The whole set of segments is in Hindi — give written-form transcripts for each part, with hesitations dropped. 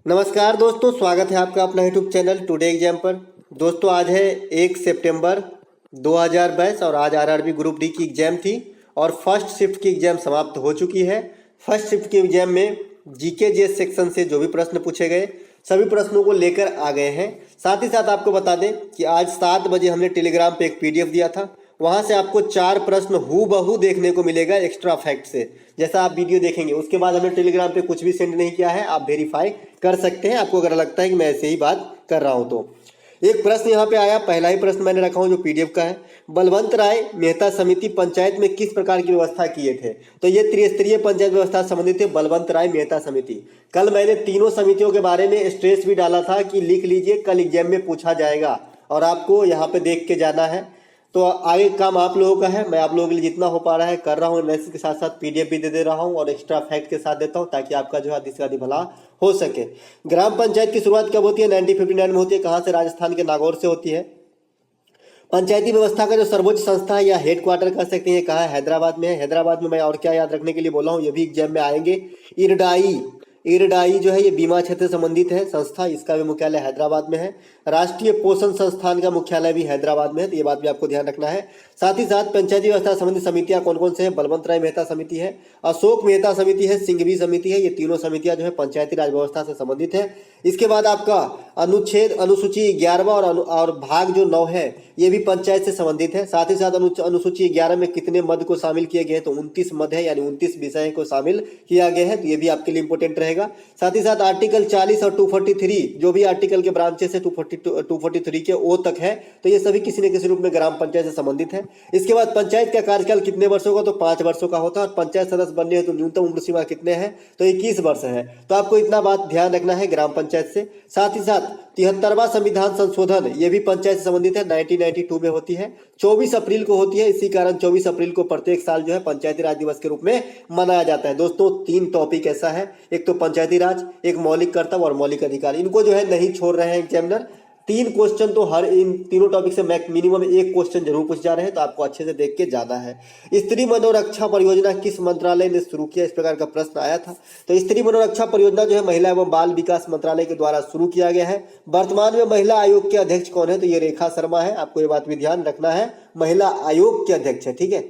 नमस्कार दोस्तों, स्वागत है आपका अपना यूट्यूब चैनल टुडे एग्जाम पर। दोस्तों आज है 1 सितंबर 2022 और आज आरआरबी ग्रुप डी की एग्जाम थी और फर्स्ट शिफ्ट की एग्जाम समाप्त हो चुकी है। फर्स्ट शिफ्ट की एग्जाम में जीके जीएस सेक्शन से जो भी प्रश्न पूछे गए सभी प्रश्नों को लेकर आ गए हैं। साथ ही साथ आपको बता दें कि आज 7 बजे हमने टेलीग्राम पे एक पीडीएफ दिया था, वहाँ से आपको 4 प्रश्न हूबहू देखने को मिलेगा एक्स्ट्रा फैक्ट से। जैसा आप वीडियो देखेंगे उसके बाद हमने टेलीग्राम पे कुछ भी सेंड नहीं किया है, आप वेरीफाई कर सकते हैं आपको अगर लगता है कि मैं ऐसे ही बात कर रहा हूँ तो। एक प्रश्न यहाँ पे आया, पहला ही प्रश्न मैंने रखा हूँ जो पीडीएफ का है। बलवंत राय मेहता समिति पंचायत में किस प्रकार की व्यवस्था किए थे? तो ये त्रिस्तरीय पंचायत व्यवस्था से संबंधित है बलवंत राय मेहता समिति। कल मैंने तीनों समितियों के बारे में स्ट्रेस भी डाला था कि लिख लीजिए, कल एग्जाम में पूछा जाएगा और आपको यहाँ पे देख के जाना है। तो आगे काम आप लोगों का है, मैं आप लोगों के लिए जितना हो पा रहा है कर रहा हूँ। एनालिसिस के साथ साथ पीडीएफ भी दे रहा हूँ और एक्स्ट्रा फैक्ट के साथ देता हूँ ताकि आपका जो है अधिक से अधिक भला हो सके। ग्राम पंचायत की शुरुआत कब होती है? 1959 में होती है। कहाँ से? राजस्थान के नागौर से होती है। पंचायती व्यवस्था का जो सर्वोच्च संस्था है या हेड क्वार्टर कह सकते हैं, कहाँ है? हैदराबाद में है। हैदराबाद में मैं और क्या याद रखने के लिए बोला हूँ, ये भी एग्जाम में आएंगे। इरडाई जो है ये बीमा क्षेत्र से संबंधित है संस्था, इसका भी मुख्यालय हैदराबाद में है। राष्ट्रीय पोषण संस्थान का मुख्यालय भी हैदराबाद में है, तो ये बात भी आपको ध्यान रखना है। साथ ही साथ पंचायती व्यवस्था संबंधित समितियां कौन कौन से हैं? बलवंत राय मेहता समिति है, अशोक मेहता समिति है, सिंघवी समिति है। ये तीनों समितियां जो है पंचायती राज व्यवस्था से संबंधित है। इसके बाद आपका अनुसूची 11वां और भाग जो 9 है ये भी पंचायत से संबंधित है। साथ ही साथ अनुसूची 11 में कितने मद को शामिल किए गए हैं? तो 29 मद है, यानी 29 विषय को शामिल किया गया है, तो ये भी आपके लिए इंपॉर्टेंट रहेगा। साथ ही साथ आर्टिकल 40 और 243 जो भी आर्टिकल के ब्रांचेस है 243 के ओ तक है, तो ये सभी किसी न किसी रूप में ग्राम पंचायत से संबंधित है। इसके बाद पंचायत का कार्यकाल कितने वर्षों का? तो 5 वर्षों का होता है। और पंचायत सदस्य बनने हैं तो न्यूनतम उम्र सीमा कितने हैं? तो 21 वर्ष है। तो आपको इतना बात ध्यान रखना है ग्राम पंचायत से। साथ ही साथ 73वां संविधान संशोधन ये भी पंचायत से संबंधित है, 1992 में होती है। 24 अप्रैल को होती है, इसी कारण 24 अप्रैल को प्रत्येक साल जो है पंचायती राज दिवस के रूप में मनाया जाता है। दोस्तों 3 टॉपिक ऐसा है, एक तो पंचायती राज, एक मौलिक कर्तव्य और मौलिक अधिकार, इनको जो है नहीं छोड़ रहे हैं एग्जामिनर। 3 क्वेश्चन तो हर इन तीनों टॉपिक से मिनिमम 1 क्वेश्चन जरूर पूछ जा रहे हैं, तो आपको अच्छे से देख के जाना है। स्त्री मनोरक्षा परियोजना किस मंत्रालय ने शुरू किया? इस प्रकार का प्रश्न आया था। तो स्त्री मनोरक्षा परियोजना जो है महिला एवं बाल विकास मंत्रालय के द्वारा शुरू किया गया है। वर्तमान में महिला आयोग के अध्यक्ष कौन है? तो ये रेखा शर्मा है, आपको ये बात भी ध्यान रखना है, महिला आयोग के अध्यक्ष है। ठीक है।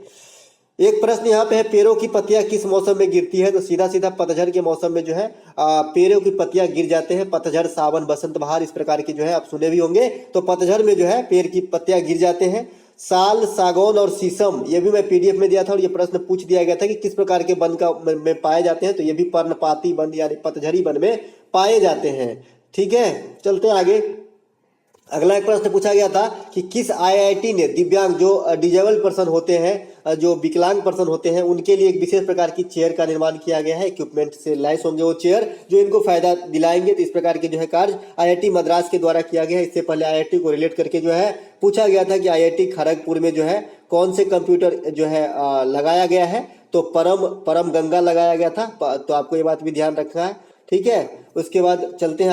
एक प्रश्न यहाँ पे है, पेड़ों की पत्तियां किस मौसम में गिरती है? तो सीधा सीधा पतझड़ के मौसम में जो है पेड़ों की पत्तियां गिर जाते हैं। पतझड़, सावन, बसंत, बहार, इस प्रकार की जो है आप सुने भी होंगे। तो पतझड़ में जो है पेड़ की पत्तियां गिर जाते हैं। साल, सागौन और शीशम ये भी मैं पीडीएफ में दिया था और ये प्रश्न पूछ दिया गया था कि किस प्रकार के वन का में पाए जाते हैं। तो ये भी पर्णपाती वन यानी पतझड़ी वन में पाए जाते हैं। ठीक है, चलते हैं आगे। अगला एक प्रश्न पूछा गया था कि किस आईआईटी ने दिव्यांग जो डिजेबल पर्सन होते हैं, जो विकलांग पर्सन होते हैं, उनके लिए एक विशेष प्रकार की चेयर का निर्माण किया गया है। इक्विपमेंट से लैस होंगे वो चेयर जो इनको फायदा दिलाएंगे। तो इस प्रकार के जो है कार्य आईआईटी मद्रास के द्वारा किया गया है। इससे पहले आईआईटी को रिलेट करके जो है पूछा गया था कि आईआईटी खड़गपुर में जो है कौन से कंप्यूटर जो है लगाया गया है? तो परम गंगा लगाया गया था। तो आपको ये बात भी ध्यान रखना है। ठीक है, उसके बाद चलते हैं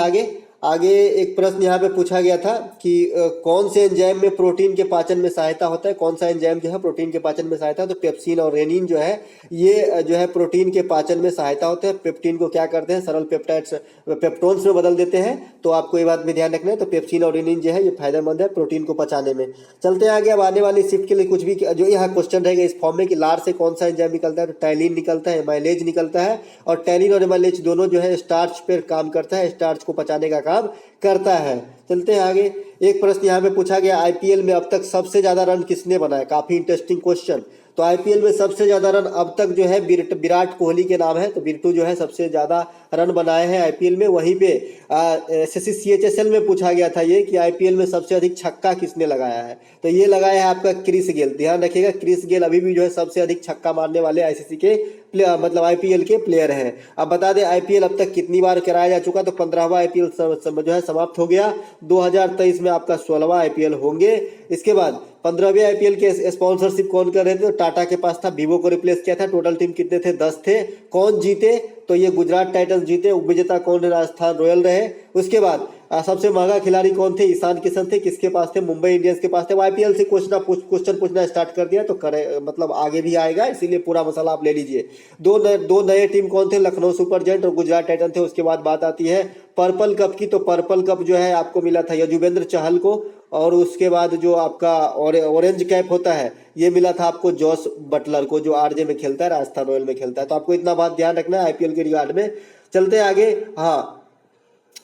आगे एक प्रश्न यहाँ पे पूछा गया था कि कौन से एंजाइम में प्रोटीन के पाचन में सहायता होता है? कौन सा एंजाइम जो है प्रोटीन के पाचन में सहायता है? तो पेप्सिन और रेनिन जो है ये जो है प्रोटीन के पाचन में सहायता होते हैं। पेप्टिन को क्या करते हैं? सरल पेप्टाइड्स पेप्टोन्स में बदल देते हैं। तो आपको ये बात भी ध्यान रखना है। तो पेप्सिन और रेनिन जो है ये फायदेमंद है प्रोटीन को पचाने में। चलते हैं आगे। अब आने वाली शिफ्ट के लिए कुछ भी जो यहाँ क्वेश्चन रहेगा इस फॉर्म में कि लार से कौन सा एंजाइम निकलता है? तो टैलिन निकलता है, एमाइलेज निकलता है। और टैलिन और एमाइलेज दोनों जो है स्टार्च पर काम करता है, स्टार्च को पचाने का काम करता है। चलते हैं आगे। एक प्रश्न यहाँ पे पूछा गया, आईपीएल में अब तक सबसे ज्यादा रन किसने बनाया? काफी इंटरेस्टिंग क्वेश्चन। तो आईपीएल में सबसे ज्यादा रन अब तक जो है विराट कोहली के नाम है। तो बिरटू जो है सबसे ज्यादा रन बनाए हैं आईपीएल में। वहीं पे एसएससी सीएचएसएल में पूछा गया था ये कि आईपीएल में सबसे अधिक छक्का किसने लगाया है? तो ये लगाया है आपका क्रिस गेल। ध्यान रखिएगा, क्रिस गेल अभी भी जो है सबसे अधिक छक्का मारने वाले आईसीसी के मतलब आईपीएल के प्लेयर हैं। अब बता दें आईपीएल अब तक कितनी बार कराया जा चुका? तो 15वां आईपीएल जो है समाप्त हो गया। 2023 में आपका 16वां आईपीएल होंगे। इसके बाद 15वें आईपीएल के स्पॉन्सरशिप कौन कर रहे थे? तो टाटा के पास था, वीवो को रिप्लेस किया था। टोटल टीम कितने थे? 10 थे। कौन जीते? तो ये गुजरात टाइटंस जीते। उपविजेता कौन? राजस्थान रॉयल रहे। उसके बाद सबसे महंगा खिलाड़ी कौन थे? ईशान किशन थे। किसके पास थे? मुंबई इंडियंस के पास थे। आईपीएल से क्वेश्चन पूछना स्टार्ट कर दिया तो करे मतलब आगे भी आएगा, इसीलिए पूरा मसाला आप ले लीजिए। दो नए टीम कौन थे? लखनऊ सुपर जायंट और गुजरात टाइटन थे। उसके बाद बात आती है पर्पल कप की, तो पर्पल कप जो है आपको मिला था यजुवेंद्र चहल को, और उसके बाद जो आपका ऑरेंज कैप होता है ये मिला था आपको जॉस बटलर को, जो आरजे में खेलता है, राजस्थान रॉयल में खेलता है। तो आपको इतना बात ध्यान रखना है आईपीएल के रिगार्ड में। चलते आगे। हाँ,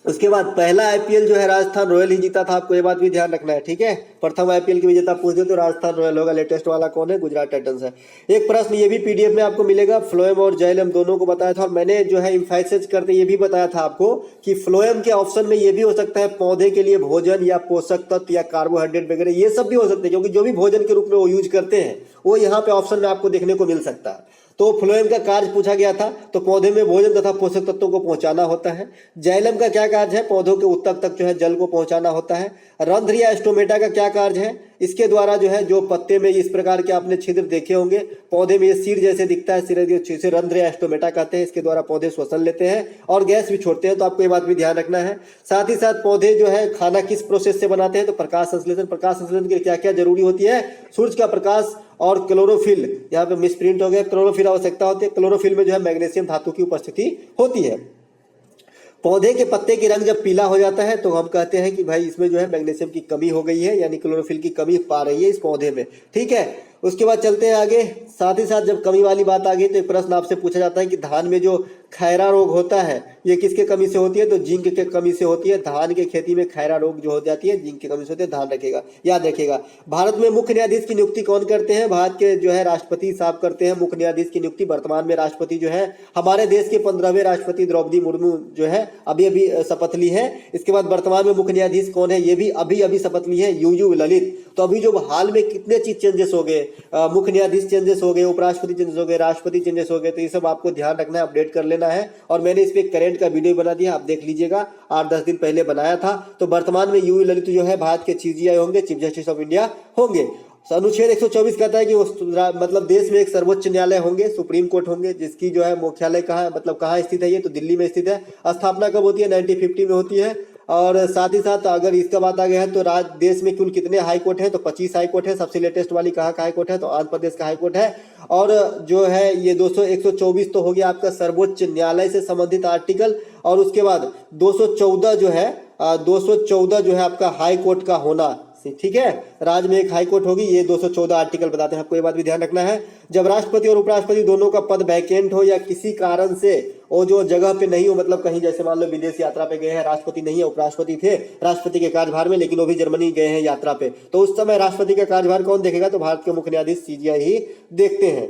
उसके बाद पहला आईपीएल जो है राजस्थान रॉयल ही जीता था, आपको ये बात भी ध्यान रखना है, ठीक है। प्रथम आईपीएल के विजेता पूछ दे तो राजस्थान रॉयल होगा। लेटेस्ट वाला कौन है? गुजरात टाइटंस है। एक प्रश्न ये भी पीडीएफ में आपको मिलेगा, फ्लोएम और जाइलम दोनों को बताया था, और मैंने जो है इम्फेसिस करते ये भी बताया था आपको कि फ्लोएम के ऑप्शन में ये भी हो सकता है पौधे के लिए भोजन या पोषक तत्व या कार्बोहाइड्रेट वगैरह, ये सब भी हो सकते हैं, क्योंकि जो भी भोजन के रूप में वो यूज करते हैं वो यहाँ पे ऑप्शन में आपको देखने को मिल सकता है। तो फ्लोएम का कार्य पूछा गया था, तो पौधे में भोजन तथा पोषक तत्वों को पहुंचाना होता है। जाइलम का क्या कार्य है? पौधों के उत्तक तक जो है जल को पहुंचाना होता है। रंध्र या स्टोमेटा का क्या कार्य है? इसके द्वारा जो है जो पत्ते में इस प्रकार के आपने छिद्र देखे होंगे, पौधे में ये सिर जैसे दिखता है, सिर रंध्र या स्टोमेटा कहते हैं। इसके द्वारा पौधे श्वसन लेते हैं और गैस भी छोड़ते हैं, तो आपको ये बात भी ध्यान रखना है। साथ ही साथ पौधे जो है खाना किस प्रोसेस से बनाते हैं? तो प्रकाश संश्लेषण। प्रकाश संश्लेषण के लिए क्या क्या जरूरी होती है? सूर्य का प्रकाश और क्लोरोफिल, यहाँ पे मिसप्रिंट हो गया, क्लोरोफिल आवश्यकता होती है। क्लोरोफिल में जो है मैग्नीशियम धातु की उपस्थिति होती है। पौधे के पत्ते की रंग जब पीला हो जाता है तो हम कहते हैं कि भाई इसमें जो है मैग्नीशियम की कमी हो गई है, यानी क्लोरोफिल की कमी पा रही है इस पौधे में, ठीक है। उसके बाद चलते हैं आगे। साथ ही साथ जब कमी वाली बात आ गई तो एक प्रश्न आपसे पूछा जाता है कि धान में जो खैरा रोग होता है ये किसके कमी से होती है? तो जिंक के कमी से होती है। धान के खेती में खैरा रोग जो हो जाती है जिंक की कमी से होती है, ध्यान रखिएगा, याद रखिएगा। भारत में मुख्य न्यायाधीश की नियुक्ति कौन करते हैं? भारत के जो है राष्ट्रपति साहब करते हैं मुख्य न्यायाधीश की नियुक्ति। वर्तमान में राष्ट्रपति जो है हमारे देश के 15वें राष्ट्रपति द्रौपदी मुर्मू जो है अभी अभी शपथ ली है। इसके बाद वर्तमान में मुख्य न्यायाधीश कौन है? ये भी अभी अभी शपथ ली है, यूयू ललित। तो अभी जो हाल में कितने चीज चेंजेस हो गए, मुख्य न्यायाधीश चेंजेस हो गए, उपराष्ट्रपति चेंजेस हो गए, राष्ट्रपति चेंजेस हो गए, तो ये सब आपको ध्यान रखना है, अपडेट कर लेना है। और मैंने इस पे करंट का वीडियो बना दिया, आप देख लीजिएगा, 8-10 दिन पहले बनाया था। तो वर्तमान में यूयू ललित जो है भारत के सीजीआई होंगे, चीफ जस्टिस ऑफ इंडिया होंगे। अनुच्छेद 124 कहता है कि वो मतलब देश में एक सर्वोच्च न्यायालय होंगे, सुप्रीम कोर्ट होंगे, जिसकी जो है मुख्यालय कहाँ मतलब कहाँ स्थित है? ये तो दिल्ली में स्थित है। स्थापना कब होती है? 1950 में होती है। और साथ ही साथ अगर इसका बात आ गया है तो देश में कुल कितने हाई कोर्ट हैं? तो 25 हाई कोर्ट है। सबसे लेटेस्ट वाली कहाँ का हाई कोर्ट है? तो आंध्र प्रदेश का हाई कोर्ट है। और जो है ये 124 तो हो गया आपका सर्वोच्च न्यायालय से संबंधित आर्टिकल, और उसके बाद 214 जो है 214 जो है आपका हाई कोर्ट का होना, ठीक है। राज्य में एक हाई कोर्ट होगी, ये 214 आर्टिकल बताते हैं, आपको ये बात भी ध्यान रखना है। जब राष्ट्रपति और उपराष्ट्रपति दोनों का पद वैकेंट हो या किसी कारण से वो जो जगह पे नहीं हो, मतलब कहीं जैसे मान लो विदेश यात्रा पे गए हैं, राष्ट्रपति नहीं है, उपराष्ट्रपति थे राष्ट्रपति के कार्यभार में, लेकिन वो भी जर्मनी गए हैं यात्रा पे, तो उस समय राष्ट्रपति का कार्यभार कौन देखेगा? तो भारत के मुख्य न्यायाधीश सीजीआई ही देखते हैं।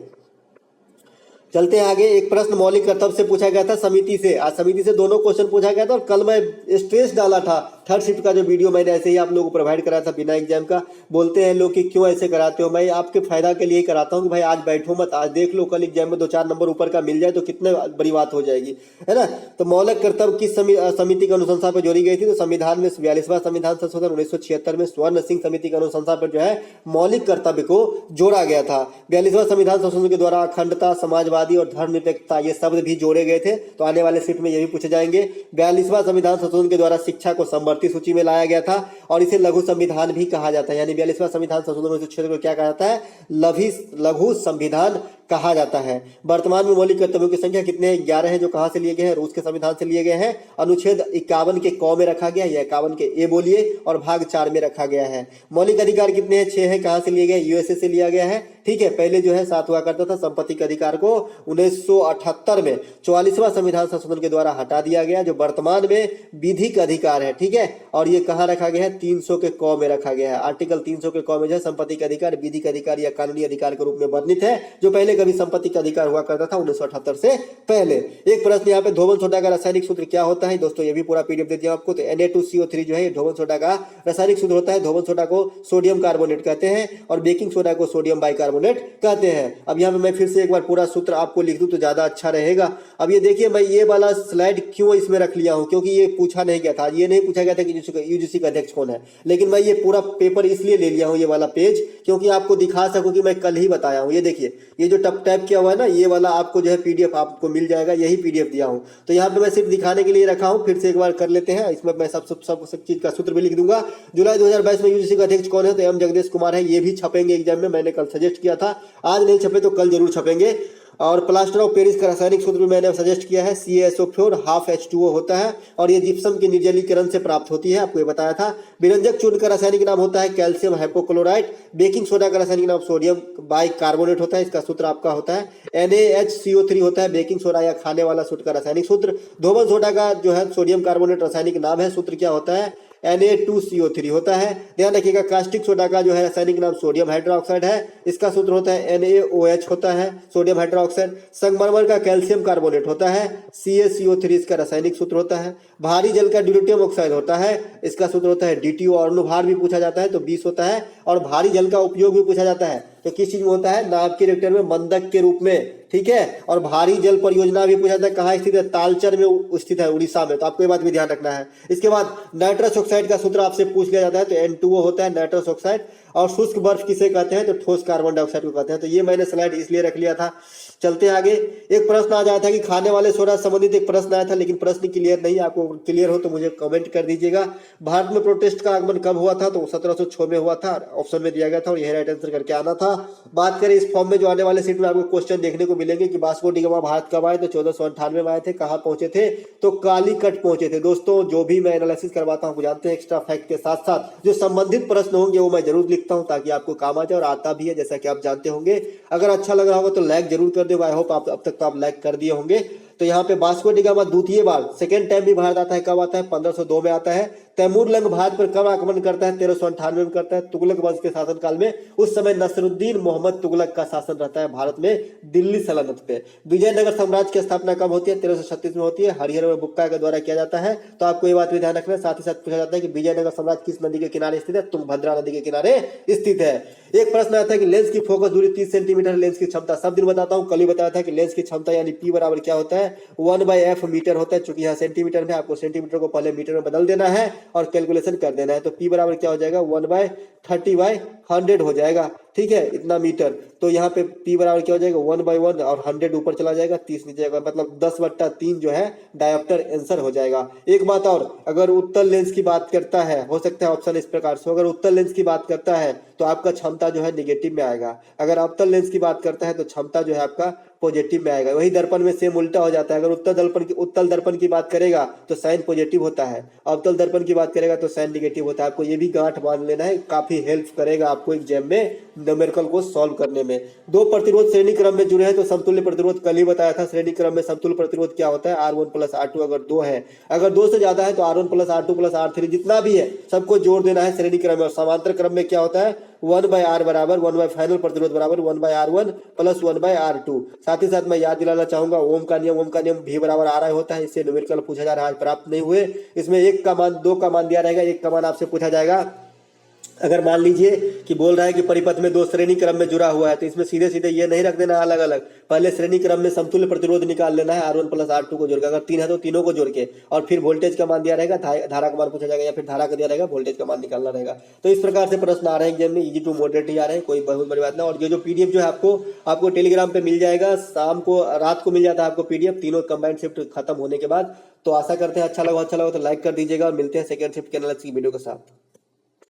चलते हैं आगे। एक प्रश्न मौलिक कर्तव्य से पूछा गया था समिति से, आज समिति से दोनों क्वेश्चन पूछा गया था, और कल मैं स्ट्रेस डाला था थर्ड शिफ्ट का जो वीडियो मैंने ऐसे ही आप लोगों को प्रोवाइड कराया था बिना एग्जाम का। बोलते हैं लोग कि क्यों ऐसे कराते हो, मैं आपके फायदा के लिए ही कराता हूँ कि भाई आज बैठो मत, आज देख लो, कल एग्जाम में 2-4 नंबर ऊपर का मिल जाए तो कितने बड़ी बात हो जाएगी, है ना। तो मौलिक कर्तव्य किस समिति की अनुशंसा पर जोड़ी गई थी? तो संविधान में 42वां संविधान संशोधन 1976 में स्वर्ण सिंह समिति की अनुशंसा पर जो है मौलिक कर्तव्य को जोड़ा गया था। 42वां संविधान संशोधन के द्वारा अखंडता, समाजवादी और धर्मनिरपेक्षता ये शब्द भी जोड़े गए थे, तो आने वाले शिफ्ट में ये भी पूछे जाएंगे। 42वां संविधान संशोधन के द्वारा शिक्षा को समवर्ती सूची में लाया गया था, और इसे लघु संविधान भी कहा जाता है, यानी 42वां संविधान संशोधन 1976 को क्या कहा जाता है? लघु संविधान कहा जाता है। वर्तमान में मौलिक कर्तव्यों की संख्या कितने हैं? 11 है, जो कहां से लिए गए हैं? रूस के संविधान से लिए गए हैं। अनुच्छेद 51 के क में रखा गया है, या 51 के ए बोलिए, और भाग 4 में रखा गया है। मौलिक अधिकार कितने हैं? 6 है, कहां से लिए गए? यूएसए से लिया गया है, ठीक है। पहले जो है 7 हुआ करता था। संपत्ति के अधिकार को 1978 में 44वां संविधान संशोधन के द्वारा हटा दिया गया, जो वर्तमान में विधिक अधिकार है, ठीक है। और ये कहां रखा गया है? 300 के क में रखा गया है। आर्टिकल 300 के क में जो है संपत्ति के अधिकार विधिक अधिकार या कानूनी अधिकार के रूप में वर्णित है, जो पहले कभी संपत्ति का अधिकार हुआ करता था 1978 से पहले। एक प्रश्न यहाँ पे, धोबन सोडा का रासायनिक सूत्र क्या होता है? दोस्तों ये भी पूरा पीडीएफ दे दिया आपको। तो Na2CO3 जो है धोबन सोडा का रासायनिक सूत्र होता है। धोबन सोडा को सोडियम कार्बोनेट कहते हैं, और बेकिंग सोडा को सोडियम बाइकार्बोनेट कहते हैं। अब यहाँ पे मैं फिर से एक बार पूरा सूत्र आपको लिख दूं तो ज्यादा अच्छा रहेगा। अब ये देखिए, मैं ये वाला स्लाइड क्यों इसमें रख लिया हूँ, क्योंकि ये पूछा नहीं गया था, ये नहीं पूछा गया था कि यूजीसी का अध्यक्ष कौन है, लेकिन मैं ये पूरा पेपर इसलिए ले लिया हूँ, ये वाला पेज, क्योंकि आपको दिखा सकूं कि मैं कल ही बताया हूँ। ये देखिए, ये जो टैप किया हुआ है ना, ये वाला आपको जो है पीडीएफ आपको मिल जाएगा, यही पीडीएफ दिया हूँ। तो यहाँ पे मैं सिर्फ दिखाने के लिए रखा हूँ, फिर से एक बार कर लेते हैं। इसमें मैं सब चीज का सूत्र भी लिख दूंगा। जुलाई 2022 में यूजीसी का अध्यक्ष कौन है, तो एम जगदीश कुमार है। ये भी छपेंगे एग्जाम में, मैंने कल सजेस्ट किया था, आज नहीं छपे तो कल जरूर छपेंगे। और प्लास्टर ऑफ पेरिस का रासायनिक सूत्र भी मैंने सजेस्ट किया है, CaSO4 हाफ H2O होता है और ये जिप्सम के निर्जलीकरण से प्राप्त होती है, आपको ये बताया था। विरंजक चूर्ण का रासायनिक नाम होता है कैल्शियम हाइपोक्लोराइड। बेकिंग सोडा का रासायनिक नाम सोडियम बाइकार्बोनेट होता है, इसका सूत्र आपका होता है NaHCO3 होता है बेकिंग सोडा या खाने वाला सूत्र का रासायनिक सूत्र। धोबन सोडा का जो है सोडियम कार्बोनेट रासायनिक नाम है, सूत्र क्या होता है Na2CO3 होता है। ध्यान रखिएगा कास्टिक सोडा का जो है रासायनिक नाम सोडियम हाइड्रोक्साइड है, इसका सूत्र होता है NaOH होता है सोडियम हाइड्रोक्साइड। संगमरमर का कैल्शियम कार्बोनेट होता है CaCO3, इसका रासायनिक सूत्र होता है। भारी जल का ड्यूटेरियम ऑक्साइड होता है, इसका सूत्र होता है DTO। और अनुभार भी पूछा जाता है तो 20 होता है। और भारी जल का उपयोग भी पूछा जाता है तो किस चीज में होता है, नाभ के रिएक्टर में मंदक के रूप में, ठीक है। और भारी जल परियोजना भी पूछा जाता है, कहाँ स्थित है, तालचर में स्थित है, उड़ीसा में, तो आपको ये बात भी ध्यान रखना है। इसके बाद नाइट्रस ऑक्साइड का सूत्र आपसे पूछ लिया जाता है तो N2O होता है नाइट्रस ऑक्साइड। और शुष्क बर्फ किसे कहते हैं, तो ठोस कार्बन डाइऑक्साइड को कहते हैं। तो ये मैंने स्लाइड इसलिए रख लिया था। चलते आगे, एक प्रश्न आ जाया था कि खाने वाले सोडा संबंधित एक प्रश्न आया था, लेकिन प्रश्न क्लियर नहीं, आपको क्लियर हो तो मुझे कमेंट कर दीजिएगा। भारत में प्रोटेस्ट का आगमन कब हुआ था, तो 1706 में हुआ था, ऑप्शन में दिया गया था और यह राइट आंसर करके आना था। बात करें इस फॉर्म में जो आने वाले सीट में आपको क्वेश्चन देखने को मिलेंगे कि वास्को डी गामा भारत कब आए, तो 1498 में आए थे। कहाँ पहुंचे थे, तो कालीकट पहुंचे थे। दोस्तों जो भी मैं एनालिसिस करवाता हूँ जानते हैं, एक्स्ट्रा फैक्ट के साथ साथ जो संबंधित प्रश्न होंगे वो मैं जरूर लिखता हूँ ताकि आपको काम आ जाए, और आता भी है जैसा कि आप जानते होंगे। अगर अच्छा लग रहा होगा तो लाइक जरूर कर दो। आई होप आप अब तक तो आप लाइक कर दिए होंगे। तो यहाँ पे वास्को डी गामा द्वितीय बार सेकेंड टाइम भी भारत आता है, कब आता है, 1502 में आता है। तैमूर लंग भारत पर कब आक्रमण करता है, 1398 में करता है, तुगलक वंश के शासनकाल में। उस समय नसरुद्दीन मोहम्मद तुगलक का शासन रहता है भारत में, दिल्ली सल्तनत पे। विजयनगर साम्राज्य की स्थापना कब होती है, 1336 में होती है, हरिहर और बुक्का के द्वारा किया जाता है। तो आपको ये बात भी ध्यान रखना है। साथ ही साथ पूछा जाता है कि विजयनगर साम्राज्य किस नदी के किनारे स्थित है, तुंगभद्रा नदी के किनारे स्थित है। एक प्रश्न आता है कि लेंस की फोकस दूरी 30 सेंटीमीटर, लेंस की क्षमता सब दिन बताता हूँ। कल ही बताया था कि लेंस की क्षमता यानी P बराबर क्या होता है, 1/f मीटर होता है। चूंकि यहाँ सेंटीमीटर में, आपको सेंटीमीटर को पहले मीटर में बदल देना है और कैलकुलेशन कर देना है। तो P बराबर क्या हो जाएगा, 1/30/100 हो जाएगा, ठीक है, इतना मीटर। तो यहाँ पे P बराबर क्या हो जाएगा, 1/1 और 100 ऊपर चला जाएगा, 30 नीचे जाएगा, मतलब 10/3 जो है डायोप्टर आंसर हो जाएगा। एक बात और, अगर उत्तल लेंस की बात करता है, हो सकता है ऑप्शन इस प्रकार से, अगर उत्तल लेंस की बात करता है तो आपका क्षमता जो है निगेटिव में आएगा। अगर अवतल लेंस की बात करता है तो क्षमता जो है आपका पॉजिटिव में आएगा। वही दर्पण में सेम उल्टा हो जाता है। अगर उत्तल दर्पण की बात करेगा तो साइन पॉजिटिव होता है, अवतल दर्पण की बात करेगा तो साइन निगेटिव होता है। आपको ये भी गांठ मान लेना है, काफी हेल्प करेगा आपको एग्जाम में न्यूमेरिकल को सॉल्व करने में। दो प्रतिरोध श्रेणी क्रम में जुड़े हैं तो समतुल्य प्रतिरोध कल ही बताया था। श्रेणी क्रम में समतुल्य प्रतिरोध क्या होता है, R1 + R2 अगर 2 है, अगर 2 से ज्यादा है तो R1 + R2 + R3 जितना भी है सबको जोड़ देना है श्रेणी क्रम में। और समांतर क्रम में क्या होता है, 1/R बराबर 1 फाइनल प्रतिरोध बराबर 1/R1 + 1/R2। साथ ही साथ मैं याद दिलाना चाहूंगा ओम का नियम V बराबर RI होता है। इससे न्यूमेरिकल पूछा जा रहा है, आज प्राप्त नहीं हुए। इसमें 1 का मान 2 का मान दिया रहेगा, 1 का मान आपसे पूछा जाएगा। अगर मान लीजिए कि बोल रहा है कि परिपथ में 2 श्रेणी क्रम में जुड़ा हुआ है तो इसमें सीधे सीधे ये नहीं रख देना अलग अलग, पहले श्रेणी क्रम में समतुल्य प्रतिरोध निकाल लेना है R1 + R2 को जोड़ के। अगर 3 है तो तीनों को जोड़ के, और फिर वोल्टेज का मान दिया रहेगा, धारा का मान पूछा जाएगा, या फिर धारा का दिया रहेगा, वोल्टेज का मान निकालना रहेगा। तो इस प्रकार से प्रश्न आ रहे हैं एग्जाम में, इजी टू मॉडरेट ही आ रहे हैं, कोई बहुत बड़ी बात नहीं। और ये जो पीडीएफ जो है आपको टेलीग्राम पे मिल जाएगा, शाम को रात को मिल जाता है आपको पीडीएफ, तीनों कंबाइंड शिफ्ट खत्म होने के बाद। तो आशा करते हैं अच्छा लगा तो लाइक कर दीजिएगा और मिलते हैं सेकंड शिफ्ट के एनालिसिस की वीडियो के साथ।